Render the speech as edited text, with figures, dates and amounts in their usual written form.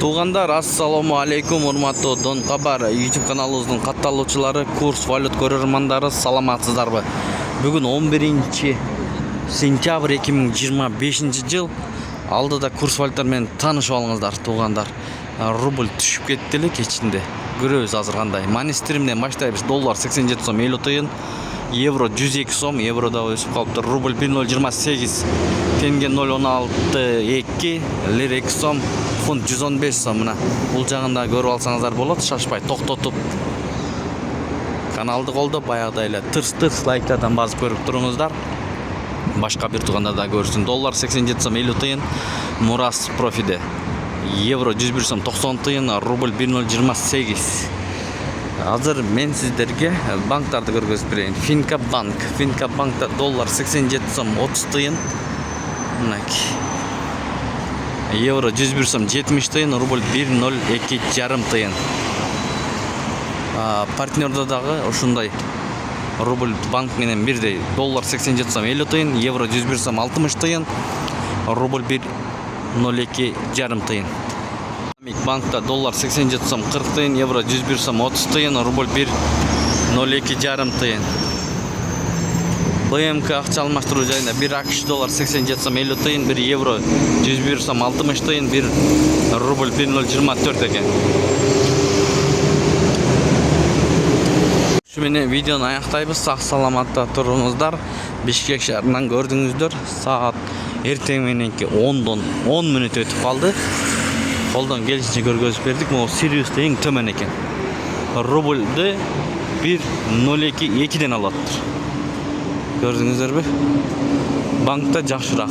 Туугандар, ассаламу алейкум, урматтуу Дон Кабар YouTube каналыбыздын катталуучулары, курс валют көрөрмандары, саламатсыздарбы? Бүгүн 11-сентябрь 2025 жыл. Алдыда курс валюттар менен таанышып алыңыздар, туугандар. Рубль түшүп кетти эле кечинде. Көрөбүз азыр кандай. Манистеримден баштайбыз. Доллар 87 сом 50 тыйын, евро 102 сом, евро да өсүп калыптыр. Рубль 1028 тенге 016 2, лир 2 сом, фунт 115 сом. Мына бул жагында көрүп алсаңыздар болот, шашпай токтотуп. Каналды колдоп, баягыдай эле тырс лайктардан басып көрүп туруңуздар. Башка бир туугандар да көрсүн. Доллар 87 сом 50 тыйын, Мурас профиде. Евро 101 сом 90 тыйын, рубль 1028. Азыр мен сиздерге банктарды көргөзүп берейин. Финка банкта доллар 87 сом 30 тыйын. Мынакей. Евро 101 сом 70 тыйын, рубль 102 жарым тыйын. Партнерда дагы ушундай. Рубль банк менен бирдей. Доллар 87 сом 50 тыйын, евро 101 сом 60 тыйын, рубль 102 жарым тыйын. Банкта доллар 87 сом 40 тыйын, евро 101 сом 30 тыйын, рубль 102 жарым тыйын. БМК акча алмаштыруу жайында 1 АКШ доллар 87 сом 50 тыйын, 1 евро 101 сом 60 тыйын, 1 рубль 1024 экен. Şu менен видеону аяктайбыз. Сак саламатта туруңуздар. Бишкек шаарынан көрдүңүздөр. Саат эртең мененки 10 мүнөт өтүп калды. Колдон келишинче көргөзүп бердик. Могу Сириус'та эң төмөн экен. Рубльды 1.02 алаттыр. Көрдүңүздөрбү? Банкта жакшыраак.